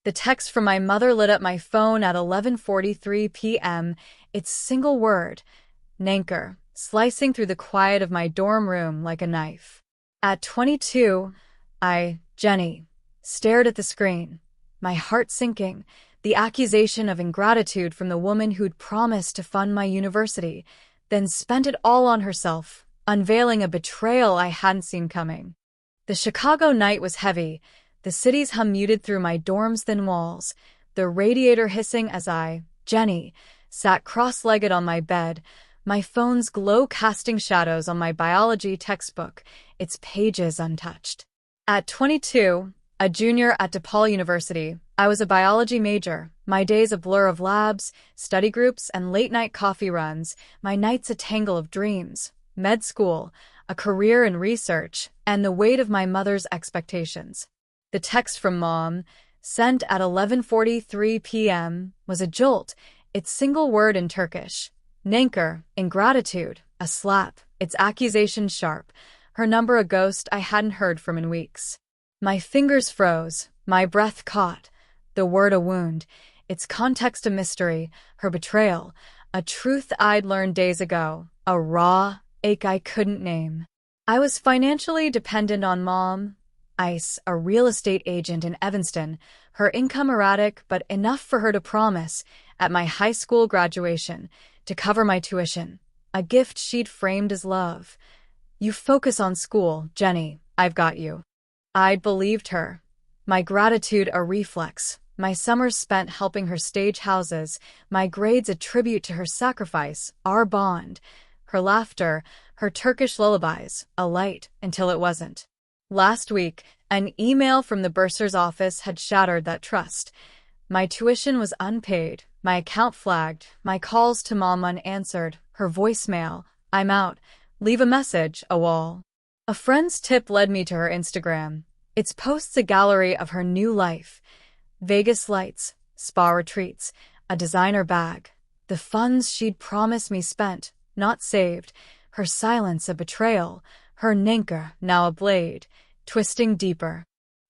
The text from my mother lit up my phone at 11:43 p.m. Its single word, Nanker, slicing through the quiet of my dorm room like a knife. At 22, Jenny, stared at the screen, my heart sinking, the accusation of ingratitude from the woman who'd promised to fund my university, then spent it all on herself, unveiling a betrayal I hadn't seen coming. The Chicago night was heavy, the city's hum muted through my dorm's thin walls, the radiator hissing as Jenny, sat cross-legged on my bed, my phone's glow casting shadows on my biology textbook, its pages untouched. At 22, a junior at DePaul University, I was a biology major, my days a blur of labs, study groups, and late-night coffee runs, my nights a tangle of dreams, med school, a career in research, and the weight of my mother's expectations. The text from Mom, sent at 11:43 p.m., was a jolt, its single word in Turkish. Nanker, ingratitude, a slap, its accusation sharp, her number a ghost I hadn't heard from in weeks. My fingers froze, my breath caught, the word a wound, its context a mystery, her betrayal, a truth I'd learned days ago, a raw ache I couldn't name. I was financially dependent on Mom, a real estate agent in Evanston, her income erratic but enough for her to promise, at my high school graduation, to cover my tuition, a gift she'd framed as love. You focus on school, Jenny, I've got you. I'd believed her. My gratitude a reflex, my summers spent helping her stage houses, my grades a tribute to her sacrifice, our bond, her laughter, her Turkish lullabies, a light until it wasn't. Last week, an email from the bursar's office had shattered that trust. My tuition was unpaid, my account flagged, my calls to Mom unanswered, her voicemail, I'm out, leave a message, a wall. A friend's tip led me to her Instagram. Its posts a gallery of her new life. Vegas lights, spa retreats, a designer bag. The funds she'd promised me spent, not saved. Her silence a betrayal, her nanker now a blade, twisting deeper.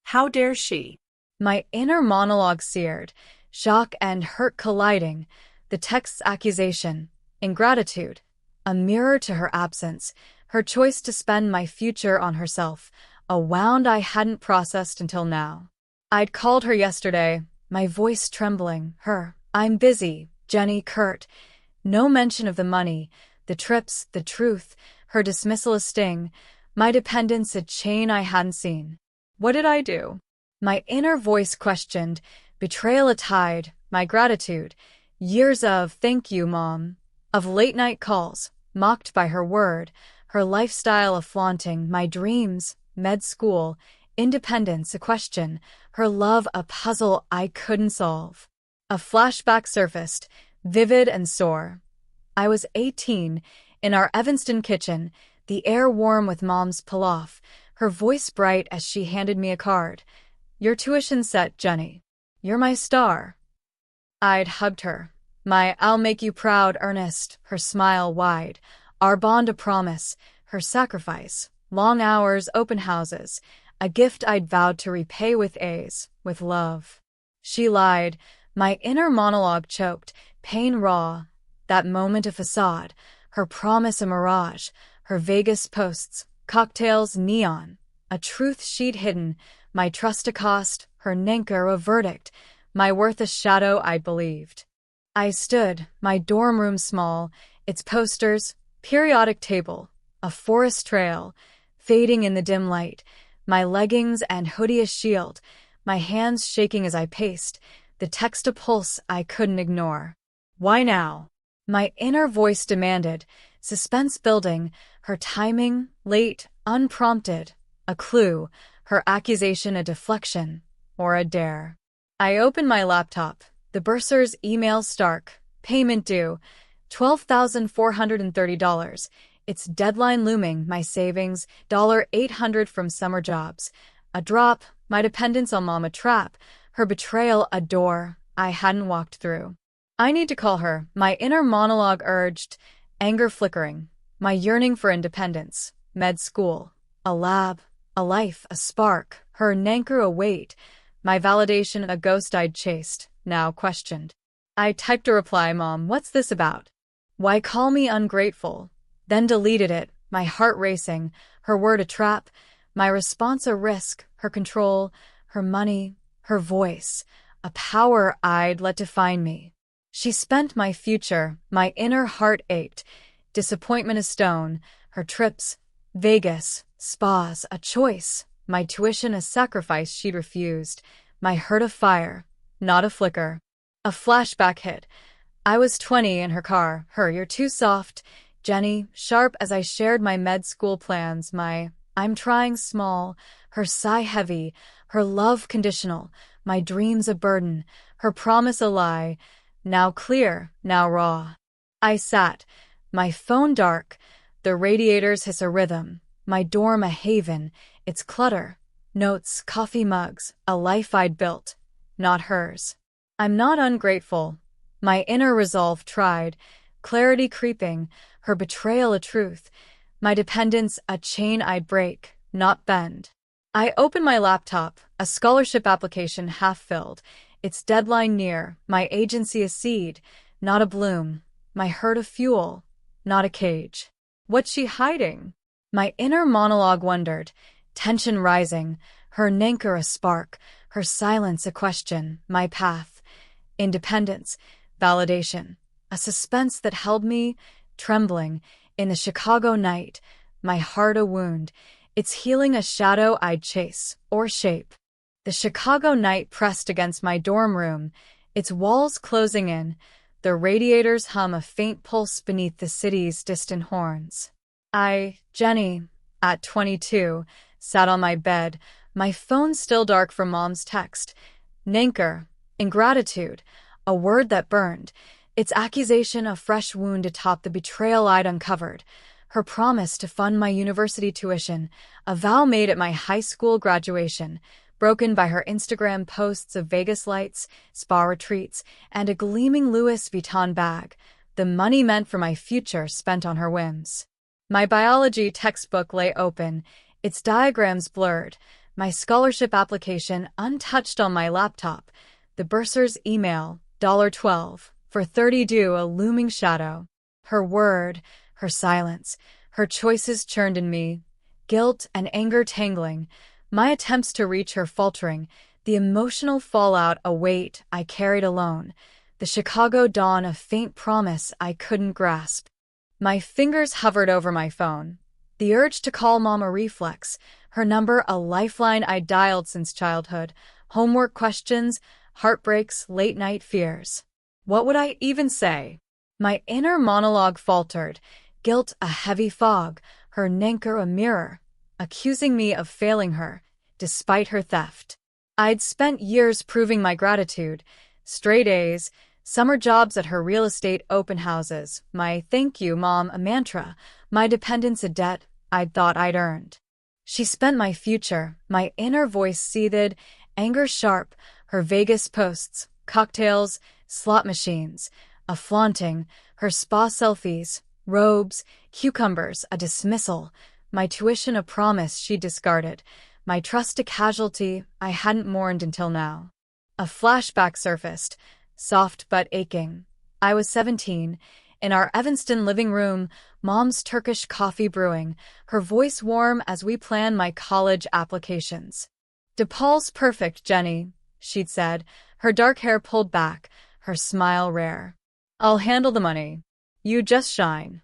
How dare she? My inner monologue seared, shock and hurt colliding, the text's accusation, ingratitude, a mirror to her absence, her choice to spend my future on herself, a wound I hadn't processed until now. I'd called her yesterday, my voice trembling, I'm busy, Jenny curt. No mention of the money, the trips, the truth, her dismissal a sting, my dependence a chain I hadn't seen. What did I do? My inner voice questioned, betrayal a tide, my gratitude, years of thank you, Mom, of late-night calls, mocked by her word, her lifestyle a flaunting, my dreams, med school, independence a question, her love a puzzle I couldn't solve. A flashback surfaced, vivid and sore. I was 18, in our Evanston kitchen, the air warm with Mom's pilaf, her voice bright as she handed me a card. Your tuition set, Jenny. You're my star. I'd hugged her. My I'll make you proud earnest, her smile wide, our bond a promise, her sacrifice, long hours, open houses, a gift I'd vowed to repay with with love. She lied, my inner monologue choked, pain raw, that moment a facade, her promise a mirage, her Vegas posts, cocktails, neon, a truth she'd hidden, my trust a cost, her nanker a verdict, my worth a shadow I'd believed. I stood, my dorm room small, its posters, periodic table, a forest trail, fading in the dim light, my leggings and hoodie a shield, my hands shaking as I paced, the text a pulse I couldn't ignore. Why now? My inner voice demanded, suspense building, her timing, late, unprompted, a clue, her accusation a deflection, or a dare. I opened my laptop, the bursar's email stark, payment due, $12,430, its deadline looming, my savings, $800 from summer jobs, a drop, my dependence on Mom a trap, her betrayal a door I hadn't walked through. I need to call her, my inner monologue urged, anger flickering, my yearning for independence, med school, a lab, a life, a spark, her nanker a weight, My validation a ghost I'd chased, now questioned. I typed a reply, Mom, what's this about? Why call me ungrateful? Then deleted it, my heart racing, her word a trap, my response a risk, her control, her money, her voice, a power I'd let define me. She spent my future, my inner heart ached, disappointment a stone, her trips, Vegas, spas, a choice, my tuition a sacrifice she'd refused, my hurt a fire, not a flicker. A flashback hit. I was 20 in her car, her "you're too soft," Jenny, sharp as I shared my med school plans, my "I'm trying" small, her sigh heavy, her love conditional, my dreams a burden, her promise a lie, now clear, now raw. I sat, my phone dark, the radiators hiss a rhythm, my dorm a haven, its clutter, notes, coffee mugs, a life I'd built, not hers. I'm not ungrateful. My inner resolve tried, clarity creeping, her betrayal a truth, my dependence a chain I'd break, not bend. I open my laptop, a scholarship application half-filled, its deadline near, my agency a seed, not a bloom, my hurt a fuel, not a cage. What's she hiding? My inner monologue wondered, tension rising, her nankor a spark, her silence a question, my path. Independence, validation, a suspense that held me, trembling, in the Chicago night, my heart a wound, its healing a shadow I'd chase, or shape. The Chicago night pressed against my dorm room, its walls closing in, the radiators hum a faint pulse beneath the city's distant horns. I, Jenny, at 22, sat on my bed, my phone still dark from Mom's text. Nankor, ingratitude, a word that burned, its accusation a fresh wound atop the betrayal I'd uncovered, her promise to fund my university tuition, a vow made at my high school graduation, broken by her Instagram posts of Vegas lights, spa retreats, and a gleaming Louis Vuitton bag, the money meant for my future spent on her whims. My biology textbook lay open, its diagrams blurred, my scholarship application untouched on my laptop, the bursar's email, $12, for 30 due a looming shadow. Her word, her silence, her choices churned in me, guilt and anger tangling, my attempts to reach her faltering, the emotional fallout a weight I carried alone, the Chicago dawn a faint promise I couldn't grasp. My fingers hovered over my phone, the urge to call Mom a reflex, her number a lifeline I'd dialed since childhood, homework questions, heartbreaks, late-night fears. What would I even say? My inner monologue faltered, guilt a heavy fog, her nankor a mirror, accusing me of failing her, despite her theft. I'd spent years proving my gratitude, straight A's, summer jobs at her real estate open houses, my "thank you, Mom" a mantra, my dependence a debt I'd thought I'd earned. She spent my future, my inner voice seethed, anger sharp, her Vegas posts, cocktails, slot machines, a flaunting, her spa selfies, robes, cucumbers, a dismissal, my tuition a promise she discarded, my trust a casualty I hadn't mourned until now. A flashback surfaced, soft but aching. I was 17, in our Evanston living room, Mom's Turkish coffee brewing, her voice warm as we planned my college applications. "DePaul's perfect, Jenny," she'd said, her dark hair pulled back, her smile rare. "I'll handle the money. You just shine."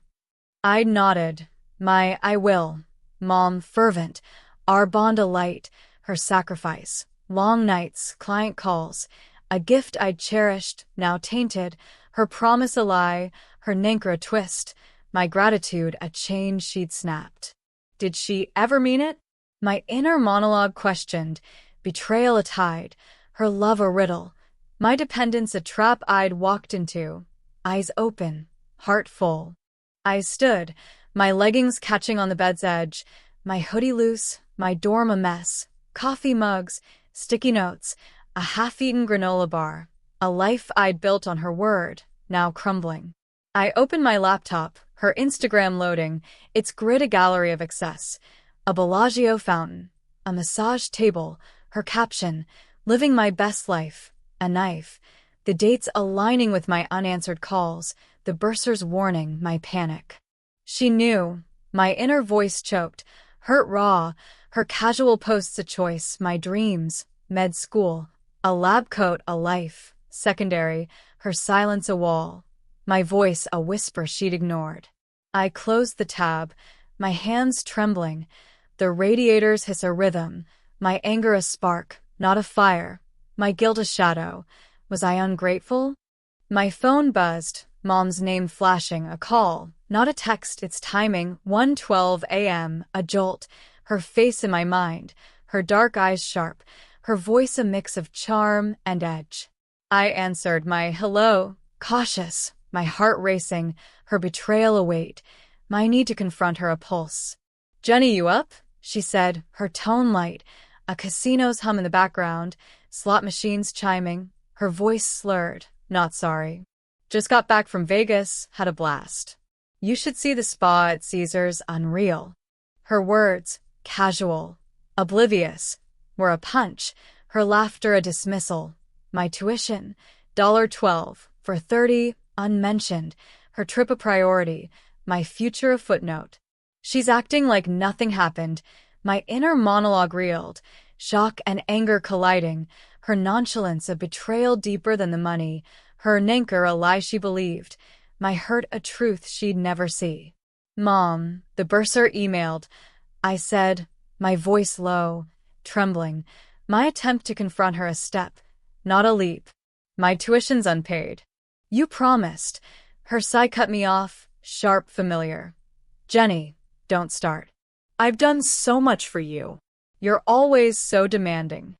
I nodded. My "I will," Mom fervent, our bond a light, her sacrifice, long nights, client calls, a gift I'd cherished, now tainted, her promise a lie, her nankor a twist, my gratitude a chain she'd snapped. Did she ever mean it? My inner monologue questioned, betrayal a tide, her love a riddle, my dependence a trap I'd walked into, eyes open, heart full. I stood, my leggings catching on the bed's edge, my hoodie loose, my dorm a mess, coffee mugs, sticky notes, a half-eaten granola bar, a life I'd built on her word, now crumbling. I opened my laptop, her Instagram loading, its grid a gallery of excess, a Bellagio fountain, a massage table, her caption, Living my best life. A knife. The dates aligning with my unanswered calls, the bursar's warning, my panic. She knew. My inner voice choked. Hurt raw. Her casual posts a choice, my dreams. Med school. A lab coat, a life. Secondary. Her silence a wall. My voice a whisper she'd ignored. I closed the tab, my hands trembling. The radiators hiss a rhythm, my anger a spark, not a fire. My guilt a shadow. Was I ungrateful? My phone buzzed, Mom's name flashing, a call, not a text, its timing, 1:12 a.m., a jolt, her face in my mind, her dark eyes sharp, her voice a mix of charm and edge. I answered, my hello, cautious, my heart racing, her betrayal await, my need to confront her a pulse. Jenny, you up? She said, her tone light, a casino's hum in the background, slot machines chiming, her voice slurred, not sorry. Just got back from Vegas, had a blast. You should see the spa at Caesar's, unreal. Her words, casual, oblivious, were a punch, her laughter a dismissal. My tuition, $12, for 30, unmentioned, her trip a priority, my future a footnote. She's acting like nothing happened. My inner monologue reeled, shock and anger colliding, her nonchalance a betrayal deeper than the money, her nankor a lie she believed, my hurt a truth she'd never see. Mom, the bursar emailed. I said, my voice low, trembling, my attempt to confront her a step, not a leap. My tuition's unpaid. You promised. Her sigh cut me off, sharp, familiar. Jenny, don't start. I've done so much for you. You're always so demanding.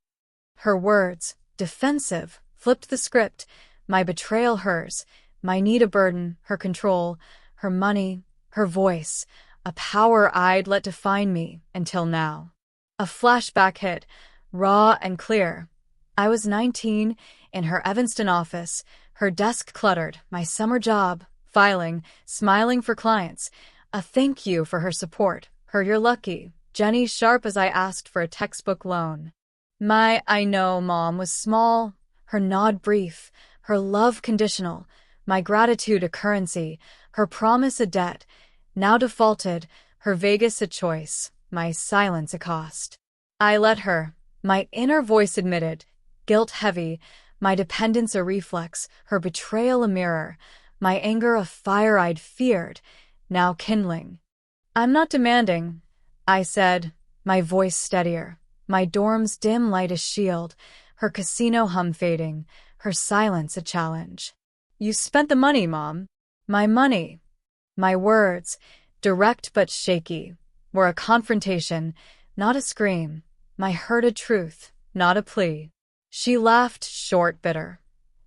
Her words, defensive, flipped the script, my betrayal hers, my need a burden, her control, her money, her voice, a power I'd let define me until now. A flashback hit, raw and clear. I was 19, in her Evanston office, her desk cluttered, my summer job, filing, smiling for clients, a thank you for her support, her you're lucky, Jenny sharp as I asked for a textbook loan. My I know, Mom, was small, her nod brief, her love conditional, my gratitude a currency, her promise a debt, now defaulted, her Vegas a choice, my silence a cost. I let her, my inner voice admitted, guilt heavy, my dependence a reflex, her betrayal a mirror, my anger a fire I'd feared, now kindling. I'm not demanding, I said, my voice steadier, my dorm's dim light a shield, her casino hum fading, her silence a challenge. You spent the money, Mom. My money. My words, direct but shaky, were a confrontation, not a scream, my hurt a truth, not a plea. She laughed, short, bitter.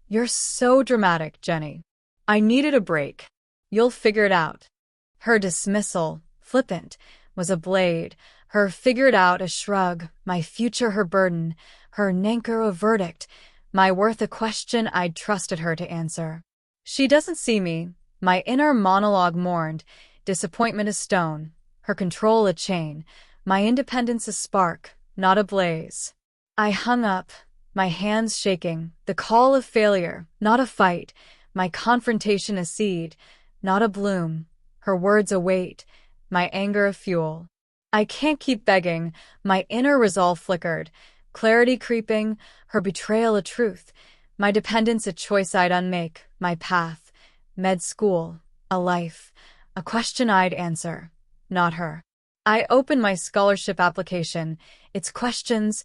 You're so dramatic, Jenny. I needed a break. You'll figure it out. Her dismissal, flippant, was a blade, her figured out a shrug, my future her burden, her nankor a verdict, my worth a question I'd trusted her to answer. She doesn't see me, my inner monologue mourned, disappointment a stone, her control a chain, my independence a spark, not a blaze. I hung up, my hands shaking, the call of failure, not a fight, my confrontation a seed, not a bloom, her words a weight, my anger a fuel. I can't keep begging, my inner resolve flickered, clarity creeping, her betrayal a truth, my dependence a choice I'd unmake, my path, med school, a life, a question I'd answer, not her. I opened my scholarship application, its questions,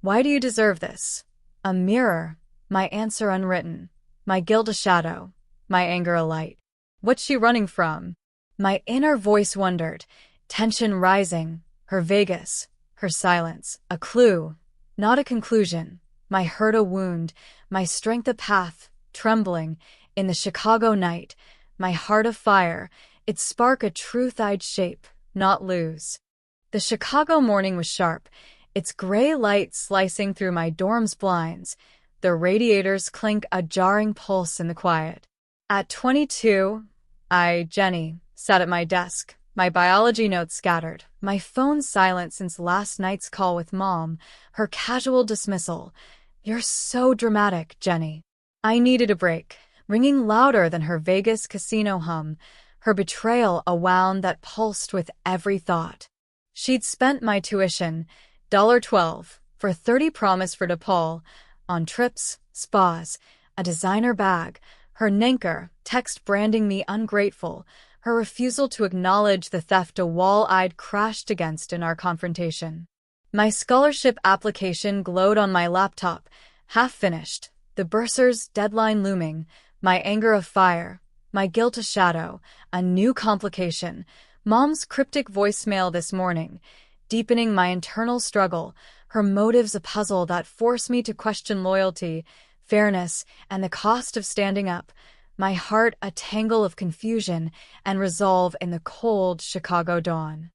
why do you deserve this? A mirror, my answer unwritten, my guilt a shadow, my anger a light. What's she running from? My inner voice wondered, tension rising, her Vegas, her silence, a clue, not a conclusion, my hurt a wound, my strength a path, trembling, in the Chicago night, my heart a fire, its spark a truth I'd shape, not lose. The Chicago morning was sharp, its gray light slicing through my dorm's blinds, the radiators clink a jarring pulse in the quiet. At 22, Jenny, sat at my desk, my biology notes scattered, my phone silent since last night's call with Mom, her casual dismissal. You're so dramatic, Jenny. I needed a break, ringing louder than her Vegas casino hum, her betrayal a wound that pulsed with every thought. She'd spent my tuition, $12, for 30 promise for DePaul, on trips, spas, a designer bag, her nanker, text branding me ungrateful, her refusal to acknowledge the theft a wall I'd crashed against in our confrontation. My scholarship application glowed on my laptop, half finished, the bursar's deadline looming, my anger a fire, my guilt a shadow, a new complication, Mom's cryptic voicemail this morning, deepening my internal struggle, her motives a puzzle that forced me to question loyalty, fairness, and the cost of standing up, my heart a tangle of confusion and resolve in the cold Chicago dawn.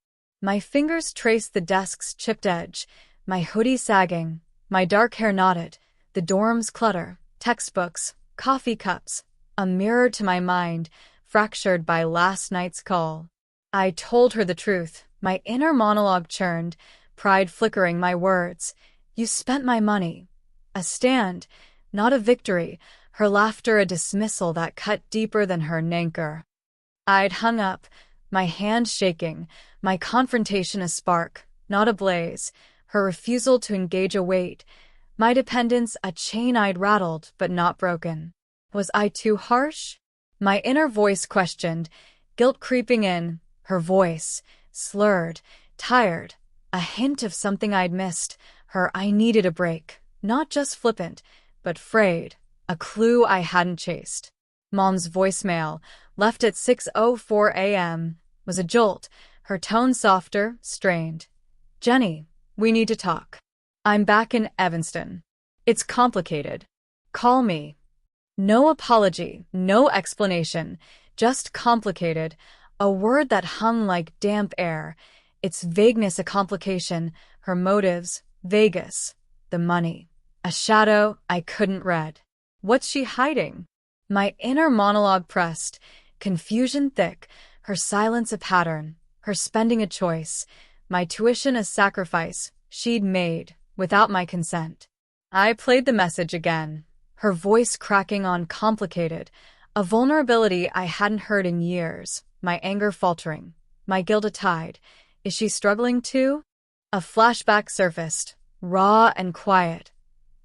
My fingers traced the desk's chipped edge, my hoodie sagging, my dark hair knotted, the dorm's clutter, textbooks, coffee cups, a mirror to my mind, fractured by last night's call. I told her the truth, my inner monologue churned, pride flickering my words. You spent my money. A stand, not a victory, her laughter a dismissal that cut deeper than her nanker. I'd hung up, my hand shaking, my confrontation a spark, not a blaze, her refusal to engage a weight, my dependence a chain I'd rattled but not broken. Was I too harsh? My inner voice questioned, guilt creeping in, her voice, slurred, tired, a hint of something I'd missed, her I needed a break, not just flippant, but frayed, a clue I hadn't chased. Mom's voicemail, left at 6:04 a.m., was a jolt, her tone softer, strained. Jenny, we need to talk. I'm back in Evanston. It's complicated. Call me. No apology, no explanation, just complicated, a word that hung like damp air, its vagueness a complication, her motives, Vegas, the money, a shadow I couldn't read. What's she hiding? My inner monologue pressed, confusion thick, her silence a pattern, her spending a choice, my tuition a sacrifice she'd made without my consent. I played the message again, her voice cracking on complicated, a vulnerability I hadn't heard in years, my anger faltering, my guilt a tide. Is she struggling too? A flashback surfaced, raw and quiet.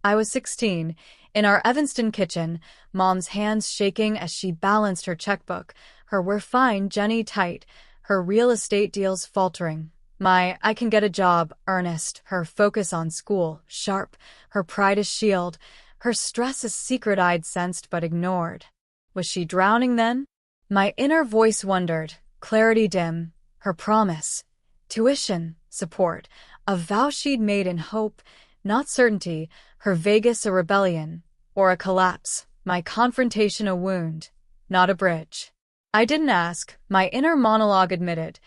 I was 16, in our Evanston kitchen, Mom's hands shaking as she balanced her checkbook, her "we're fine, Jenny" tight, her real estate deals faltering. My "I can get a job" earnest, her focus on school, sharp, her pride a shield, her stress a secret I'd sensed but ignored. Was she drowning then? My inner voice wondered, clarity dim, her promise, tuition, support, a vow she'd made in hope, not certainty, her Vegas a rebellion, or a collapse, my confrontation a wound, not a bridge. I didn't ask, my inner monologue admitted,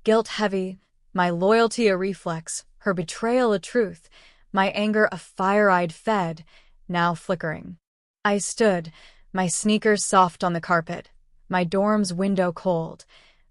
guilt heavy, my loyalty a reflex, her betrayal a truth, my anger a fire I'd fed, now flickering. I stood, my sneakers soft on the carpet, my dorm's window cold,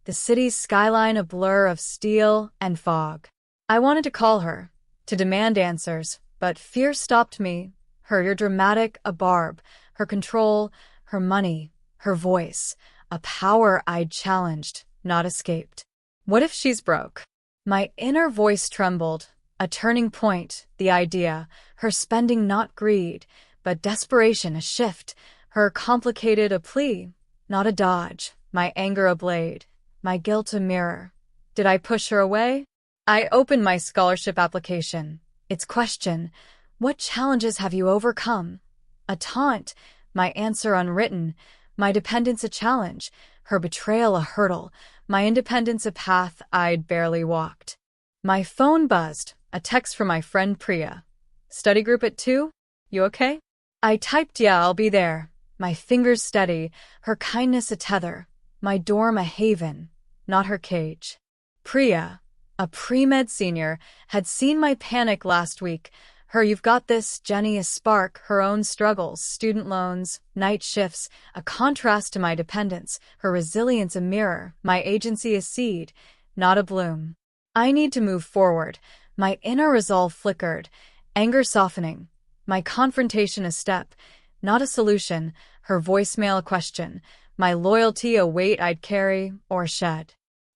the city's skyline a blur of steel and fog. I wanted to call her, to demand answers, but fear stopped me, her dramatic a barb, her control, her money, her voice, a power I'd challenged, not escaped. What if she's broke? My inner voice trembled, a turning point, the idea, her spending not greed, but desperation a shift, her complicated a plea, not a dodge, my anger a blade, my guilt a mirror. Did I push her away? I opened my scholarship application. Its question, what challenges have you overcome? A taunt, my answer unwritten, my dependence a challenge, her betrayal a hurdle, my independence a path I'd barely walked. My phone buzzed, a text from my friend Priya. Study group at 2? You okay? I typed yeah, I'll be there, my fingers steady, her kindness a tether, my dorm a haven, not her cage. Priya, a pre-med senior, had seen my panic last week. Her "you've got this, Jenny" a spark, her own struggles, student loans, night shifts, a contrast to my dependence, her resilience a mirror, my agency a seed, not a bloom. I need to move forward. My inner resolve flickered, anger softening. My confrontation a step, not a solution, her voicemail a question, my loyalty a weight I'd carry or shed.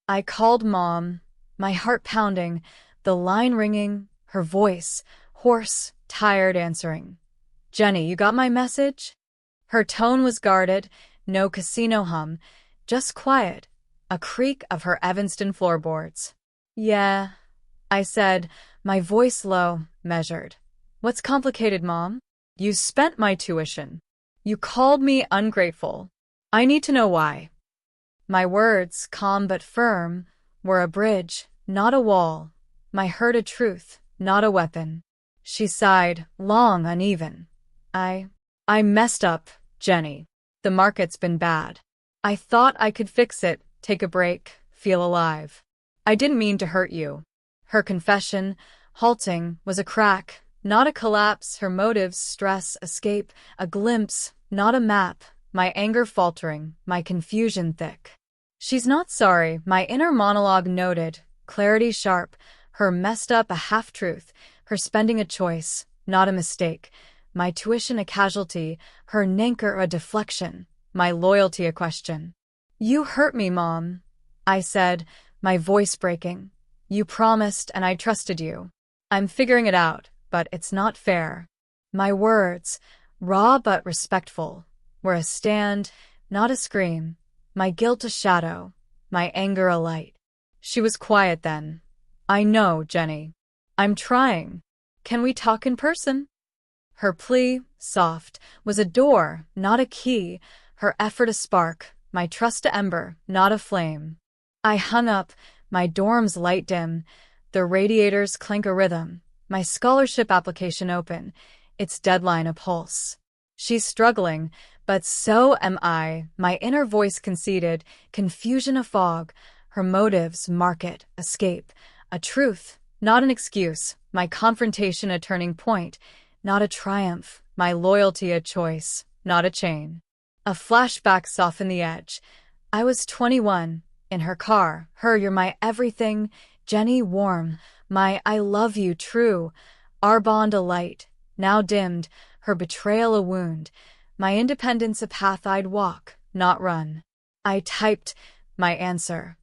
I called Mom, my heart pounding, the line ringing, her voice, hoarse, tired, answering. "Jenny, you got my message?" Her tone was guarded, no casino hum, just quiet, a creak of her Evanston floorboards. "Yeah," I said, my voice low, measured. "What's complicated, Mom?" "You spent my tuition. You called me ungrateful. I need to know why." My words, calm but firm, were a bridge, not a wall. My hurt a truth, not a weapon. She sighed, long, uneven. I messed up, Jenny. The market's been bad. I thought I could fix it, take a break, feel alive. I didn't mean to hurt you." Her confession, halting, was a crack, not a collapse, her motives, stress, escape, a glimpse, not a map, my anger faltering, my confusion thick. "She's not sorry," my inner monologue noted, clarity sharp, her messed up a half-truth, her spending a choice, not a mistake, my tuition a casualty, her nanker a deflection, my loyalty a question. "You hurt me, Mom," I said, my voice breaking. "You promised and I trusted you. I'm figuring it out, but it's not fair." My words, raw but respectful, were a stand, not a scream, my guilt a shadow, my anger a light. She was quiet then. "I know, Jenny. I'm trying. Can we talk in person?" Her plea, soft, was a door, not a key, her effort a spark, my trust a ember, not a flame. I hung up, my dorm's light dim, the radiators clink a rhythm, my scholarship application open, its deadline a pulse. She's struggling, but so am I, my inner voice conceded, confusion a fog, her motives, market, escape, a truth, not an excuse, my confrontation a turning point, not a triumph, my loyalty a choice, not a chain. A flashback softened the edge. I was 21, in her car, her "You're my everything," Jenny warm, my "I love you" true, our bond a light, now dimmed, her betrayal a wound, my independence a path I'd walk, not run. I typed my answer.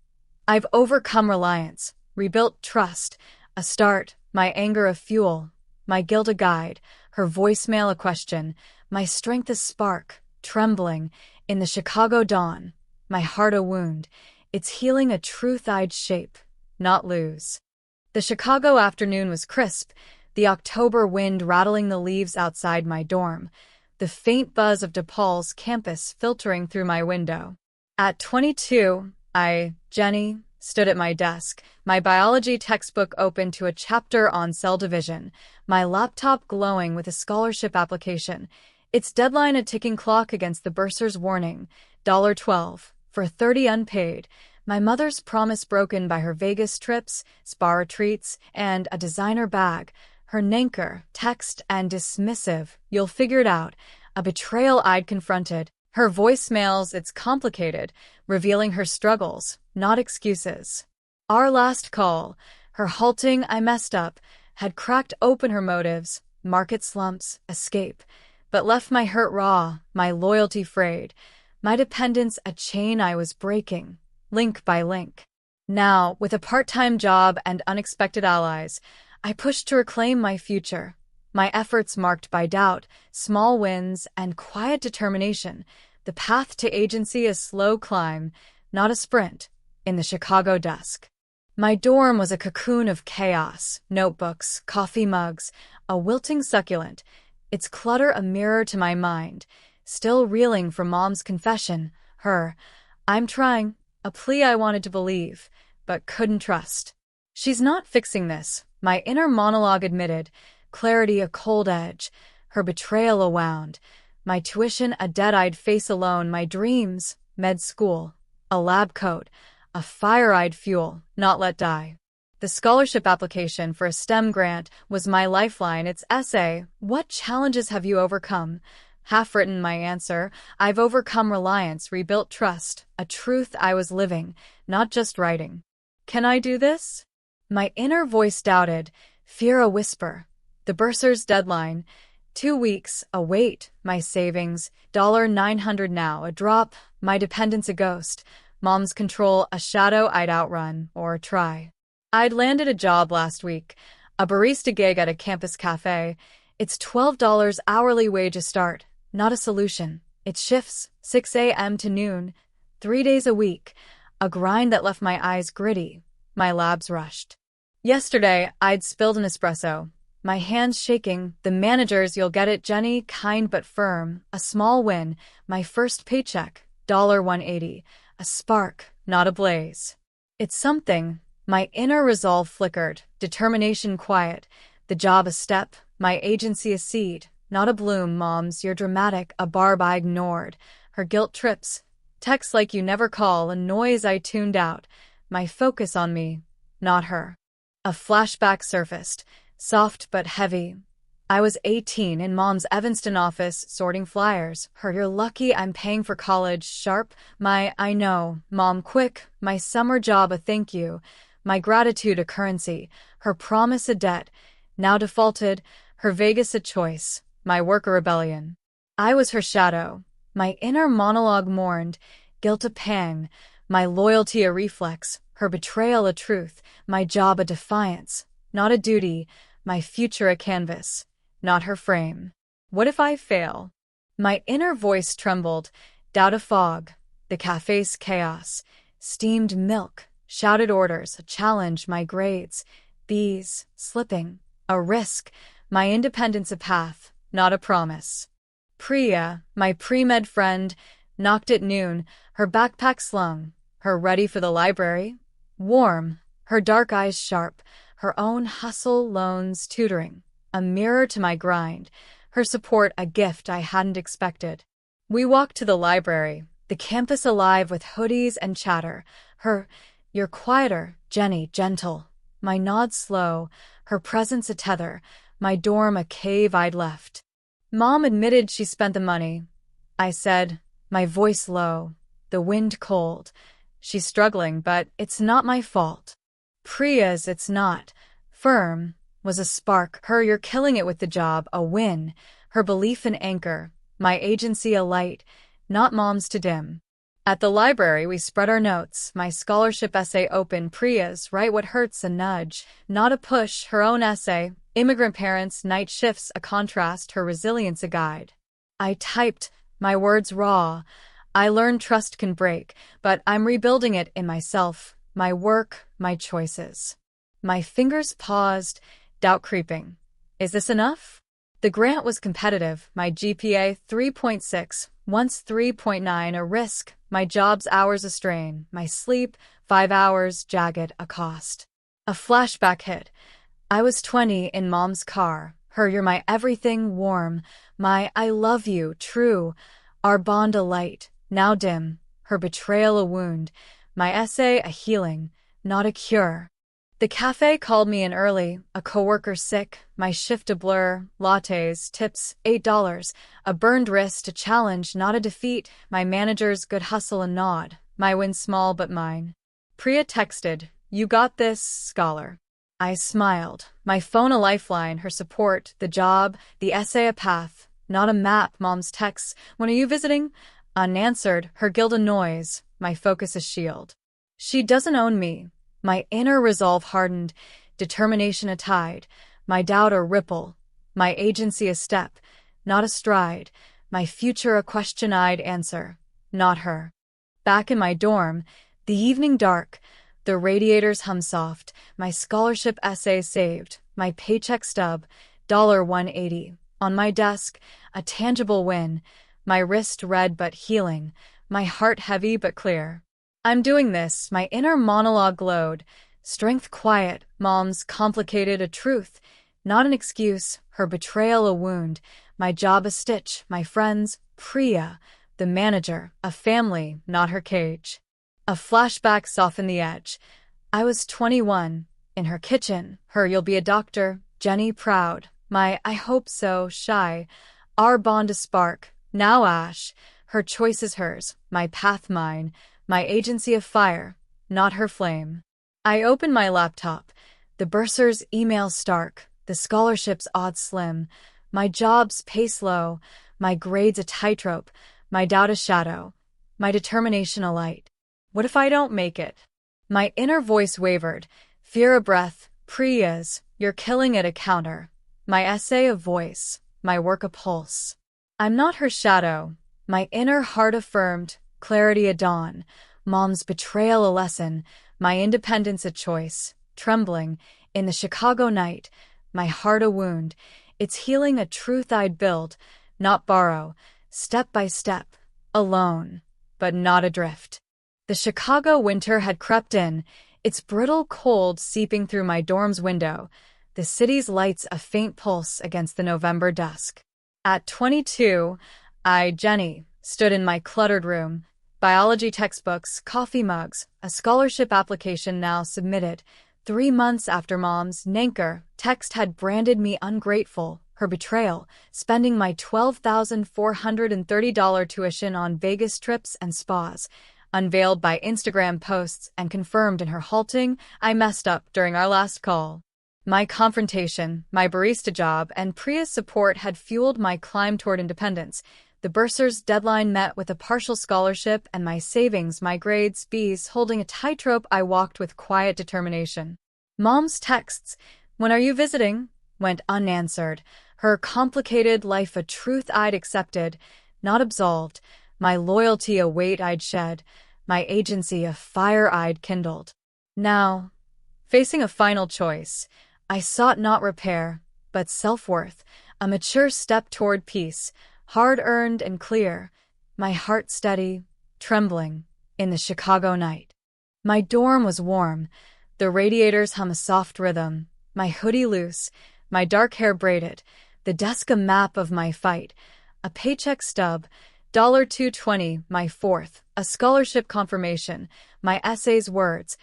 "I've overcome reliance, rebuilt trust, a start, my anger a fuel, my guilt a guide, her voicemail a question, my strength a spark, trembling, in the Chicago dawn, my heart a wound, its healing a truth I'd shape, not lose." The Chicago afternoon was crisp, the October wind rattling the leaves outside my dorm, the faint buzz of DePaul's campus filtering through my window. At 22, Jenny, stood at my desk, my biology textbook open to a chapter on cell division, my laptop glowing with a scholarship application, its deadline a ticking clock against the bursar's warning, $12 for 30 unpaid, my mother's promise broken by her Vegas trips, spa retreats, and a designer bag, her nanker, text and dismissive, "You'll figure it out," a betrayal I'd confronted, her voicemails, it's complicated, revealing her struggles, not excuses. Our last call, her halting "I messed up," had cracked open her motives, market slumps, escape, but left my hurt raw, my loyalty frayed, my dependence a chain I was breaking, link by link. Now, with a part-time job and unexpected allies, I pushed to reclaim my future, my efforts marked by doubt, small wins, and quiet determination, the path to agency a slow climb, not a sprint, in the Chicago dusk. My dorm was a cocoon of chaos, notebooks, coffee mugs, a wilting succulent, its clutter a mirror to my mind, still reeling from Mom's confession, her "I'm trying," a plea I wanted to believe, but couldn't trust. "She's not fixing this," my inner monologue admitted, clarity a cold edge, her betrayal a wound, my tuition a dead-eyed face alone, my dreams, med school, a lab coat, a fire I'd fuel, not let die. The scholarship application for a STEM grant was my lifeline, its essay, "What challenges have you overcome?" Half-written my answer, "I've overcome reliance, rebuilt trust, a truth I was living, not just writing." "Can I do this?" My inner voice doubted, fear a whisper. The bursar's deadline, 2 weeks, a wait, my savings, $900 now, a drop, my dependence a ghost, mom's control a shadow I'd outrun, or try. I'd landed a job last week, a barista gig at a campus cafe. It's $12 hourly wage a start, not a solution. It shifts, 6 a.m. to noon, 3 days a week, a grind that left my eyes gritty, my labs rushed. Yesterday, I'd spilled an espresso. My hands shaking, the manager's "you'll get it, Jenny," kind but firm, a small win, my first paycheck, $180, a spark, not a blaze. It's something, my inner resolve flickered, determination quiet, the job a step, my agency a seed, not a bloom. Mom's "you're dramatic," a barb I ignored, her guilt trips, texts like "you never call," a noise I tuned out, my focus on me, not her. A flashback surfaced, soft but heavy. I was 18 in Mom's Evanston office, sorting flyers. Her "you're lucky I'm paying for college," sharp, my "I know, Mom," quick, my summer job a thank you, my gratitude a currency, her promise a debt, now defaulted, her Vegas a choice, my work a rebellion. I was her shadow. My inner monologue mourned, guilt a pang, my loyalty a reflex, her betrayal a truth, my job a defiance, not a duty, my future a canvas, not her frame. What if I fail? My inner voice trembled, doubt a fog, the cafe's chaos, steamed milk, shouted orders, a challenge, my grades, B's, slipping, a risk, my independence a path, not a promise. Priya, my pre-med friend, knocked at noon, her backpack slung, her ready for the library, warm, her dark eyes sharp, her own hustle, loans, tutoring, a mirror to my grind, her support a gift I hadn't expected. We walked to the library, the campus alive with hoodies and chatter, her "you're quieter, Jenny," gentle, my nod slow, her presence a tether, my dorm a cave I'd left. Mom admitted she spent the money. I said, my voice low, the wind cold. She's struggling, but it's not my fault. Priya's "it's not," firm, was a spark. Her "you're killing it with the job," a win. Her belief an anchor, my agency a light, not Mom's to dim. At the library we spread our notes, my scholarship essay open, Priya's "write what hurts," a nudge, not a push, her own essay, immigrant parents, night shifts, a contrast, her resilience a guide. I typed, my words raw. I learned trust can break, but I'm rebuilding it in myself, my work, my choices. My fingers paused, doubt creeping. Is this enough? The grant was competitive, my GPA 3.6, once 3.9, a risk, my job's hours a strain, my sleep, 5 hours, jagged, a cost. A flashback hit. I was 20 in Mom's car, her "you're my everything" warm, my "I love you" true, our bond a light, now dim, her betrayal a wound, my essay a healing, not a cure. The cafe called me in early, a coworker sick, my shift a blur, lattes, tips, $8, a burned wrist a challenge, not a defeat, my manager's good hustle a nod, my win small but mine. Priya texted, "You got this, scholar." I smiled, my phone a lifeline, her support, the job, the essay a path, not a map. Mom's texts, "When are you visiting?" Unanswered, her guilt a noise, my focus a shield. She doesn't own me. My inner resolve hardened, determination a tide, my doubt a ripple, my agency a step, not a stride, my future a question I'd answer, not her. Back in my dorm, the evening dark, the radiators hum soft, my scholarship essay saved, my paycheck stub, $180, on my desk, a tangible win, my wrist red but healing, my heart heavy but clear. I'm doing this, my inner monologue glowed, strength quiet, Mom's complicated a truth, not an excuse, her betrayal a wound, my job a stitch, my friends, Priya, the manager, a family, not her cage. A flashback softened the edge. I was 21, in her kitchen, her "you'll be a doctor," Jenny proud, my "I hope so," shy, our bond a spark, now ash, her choice is hers, my path mine, my agency of fire, not her flame. I opened my laptop, the bursar's email stark, the scholarship's odd slim, my job's pace low, my grades a tightrope, my doubt a shadow, my determination a light. What if I don't make it? My inner voice wavered, fear a breath, Priya's, you're killing it a counter. My essay a voice, my work a pulse. I'm not her shadow. My inner heart affirmed, clarity a dawn, mom's betrayal a lesson, my independence a choice, trembling, in the Chicago night, my heart a wound, its healing a truth I'd build, not borrow, step by step, alone, but not adrift. The Chicago winter had crept in, its brittle cold seeping through my dorm's window, the city's lights a faint pulse against the November dusk. At 22, Jenny, stood in my cluttered room, biology textbooks, coffee mugs, a scholarship application now submitted. 3 months after Mom's Nanker text had branded me ungrateful, her betrayal, spending my $12,430 tuition on Vegas trips and spas, unveiled by Instagram posts and confirmed in her halting, I messed up during our last call. My confrontation, my barista job, and Priya's support had fueled my climb toward independence. The bursar's deadline met with a partial scholarship and my savings, my grades, B's, holding a tightrope I walked with quiet determination. Mom's texts, when are you visiting, went unanswered, her complicated life a truth I'd accepted, not absolved, my loyalty a weight I'd shed, my agency a fire I'd kindled. Now, facing a final choice, I sought not repair, but self-worth, a mature step toward peace, hard-earned and clear, my heart steady, trembling, in the Chicago night. My dorm was warm, the radiators hum a soft rhythm, my hoodie loose, my dark hair braided, the desk a map of my fight, a paycheck stub, $2.20, my fourth, a scholarship confirmation, my essay's words.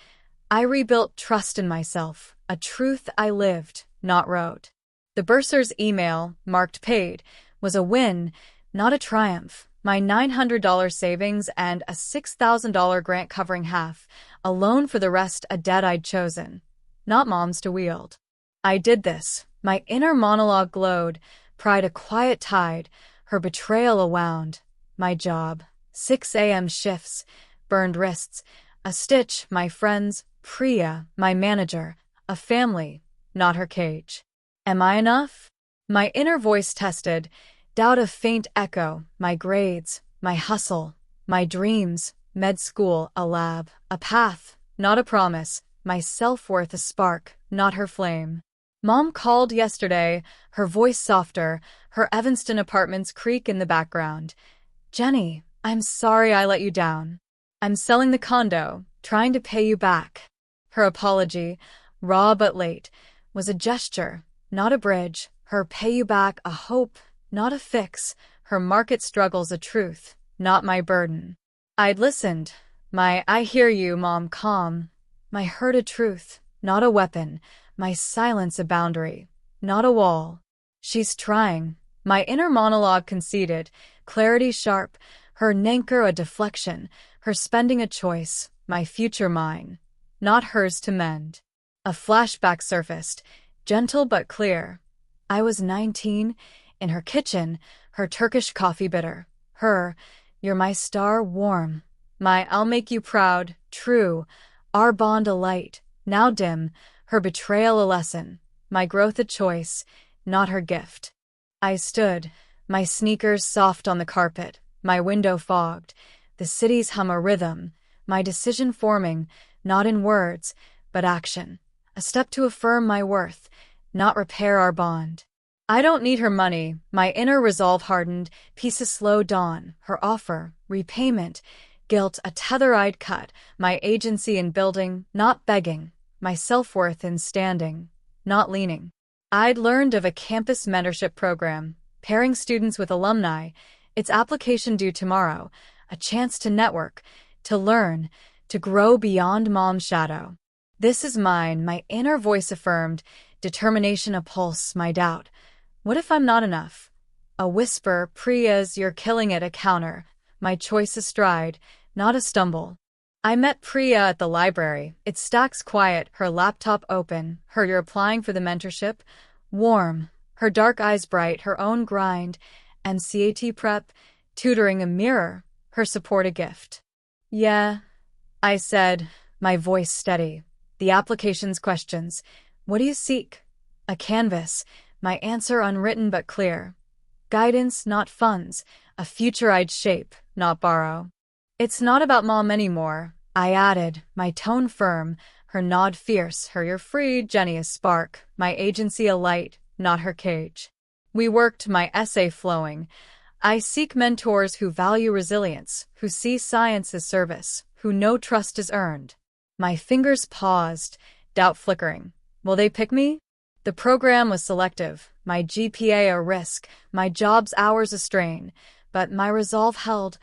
I rebuilt trust in myself, a truth I lived, not wrote. The bursar's email, marked paid, was a win, not a triumph. My $900 savings and a $6,000 grant covering half, a loan for the rest a debt I'd chosen, not Mom's to wield. I did this. My inner monologue glowed, pride a quiet tide, her betrayal a wound. My job, 6 a.m. shifts, burned wrists, a stitch, my friends, Priya, my manager, a family, not her cage. Am I enough? My inner voice tested, doubt a faint echo, my grades, my hustle, my dreams, med school, a lab, a path, not a promise, my self-worth a spark, not her flame. Mom called yesterday, her voice softer, her Evanston apartments creak in the background. Jenny, I'm sorry I let you down. I'm selling the condo, trying to pay you back. Her apology, raw but late, was a gesture, not a bridge, her pay you back a hope, not a fix, her market struggles a truth, not my burden. I'd listened, my I hear you, Mom calm, my hurt a truth, not a weapon, my silence a boundary, not a wall. She's trying, my inner monologue conceded, clarity sharp, her nanker a deflection, her spending a choice, my future mine, not hers to mend. A flashback surfaced, gentle but clear. I was 19, in her kitchen, her Turkish coffee bitter, her, you're my star warm, my I'll make you proud, true, our bond a light, now dim, her betrayal a lesson, my growth a choice, not her gift. I stood, my sneakers soft on the carpet, my window fogged, the city's hum a rhythm, my decision forming, not in words, but action, a step to affirm my worth, not repair our bond. I don't need her money, my inner resolve hardened, peace a slow dawn, her offer, repayment, guilt a tether I'd cut, my agency in building, not begging, my self-worth in standing, not leaning. I'd learned of a campus mentorship program, pairing students with alumni, its application due tomorrow, a chance to network, to learn, to grow beyond Mom's shadow. This is mine, my inner voice affirmed, determination a pulse, my doubt. What if I'm not enough? A whisper, Priya's, you're killing it, a counter, my choice a stride, not a stumble. I met Priya at the library, its stacks quiet, her laptop open, her you're applying for the mentorship, warm, her dark eyes bright, her own grind, and CAT prep, tutoring a mirror, her support a gift. Yeah, I said, my voice steady. The application's questions. What do you seek? A canvas, my answer unwritten but clear. Guidance, not funds, a future I'd shape, not borrow. It's not about mom anymore, I added, my tone firm, her nod fierce, her you're free, Jenny a spark, my agency a light, not her cage. We worked, my essay flowing. I seek mentors who value resilience, who see science as service, who know trust is earned. My fingers paused, doubt flickering. Will they pick me? The program was selective, my GPA a risk, my job's hours a strain, but my resolve held,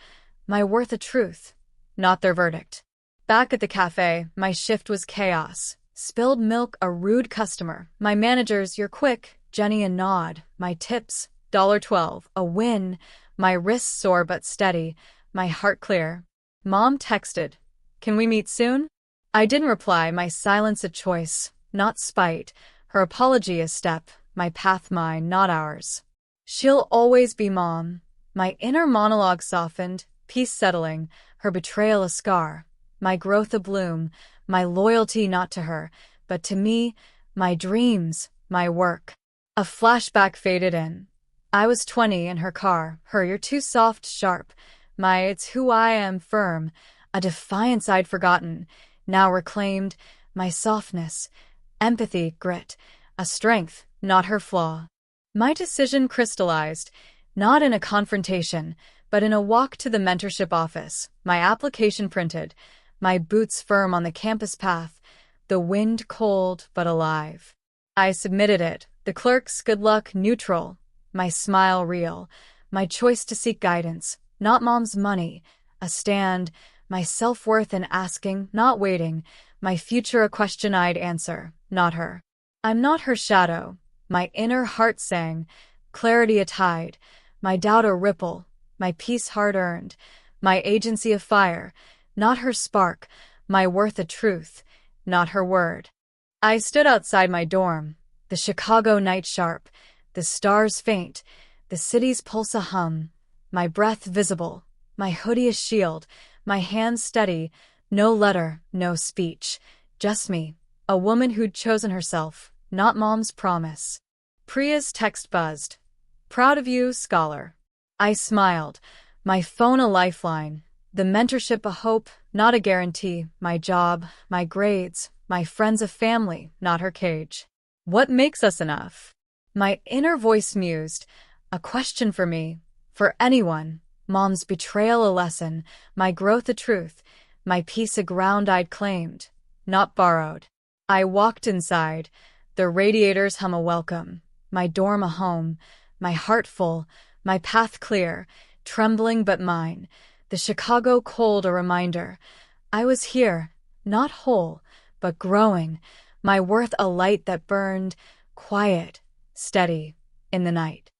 my worth a truth, not their verdict. Back at the cafe, my shift was chaos. Spilled milk, a rude customer. My managers, you're quick, Jenny a nod. My tips, $12, a win. My wrists sore but steady, my heart clear. Mom texted, can we meet soon? I didn't reply, my silence a choice, not spite. Her apology a step, my path mine, not ours. She'll always be mom. My inner monologue softened, peace settling, her betrayal a scar. My growth a bloom, my loyalty not to her, but to me, my dreams, my work. A flashback faded in. I was 20 in her car, her you're too soft, sharp. My it's who I am firm, a defiance I'd forgotten, now reclaimed, my softness, empathy, grit, a strength, not her flaw. My decision crystallized, not in a confrontation, but in a walk to the mentorship office, my application printed, my boots firm on the campus path, the wind cold but alive. I submitted it, the clerk's good luck neutral, my smile real, my choice to seek guidance, not mom's money, a stand, my self-worth in asking, not waiting, my future a question I'd answer, not her. I'm not her shadow, my inner heart sang, clarity a tide, my doubt a ripple, my peace hard-earned, my agency a fire, not her spark, my worth a truth, not her word. I stood outside my dorm, the Chicago night sharp, the stars faint, the city's pulse a hum, my breath visible, my hoodie a shield, my hands steady, no letter, no speech, just me, a woman who'd chosen herself, not mom's promise. Priya's text buzzed. Proud of you, scholar. I smiled, my phone a lifeline, the mentorship a hope, not a guarantee, my job, my grades, my friends a family, not her cage. What makes us enough? My inner voice mused, a question for me, for anyone, mom's betrayal a lesson, my growth a truth, my peace a ground I'd claimed, not borrowed. I walked inside, the radiators hum a welcome, my dorm a home, my heart full, my path clear, trembling but mine, the Chicago cold a reminder. I was here, not whole, but growing, my worth a light that burned, quiet, steady, in the night.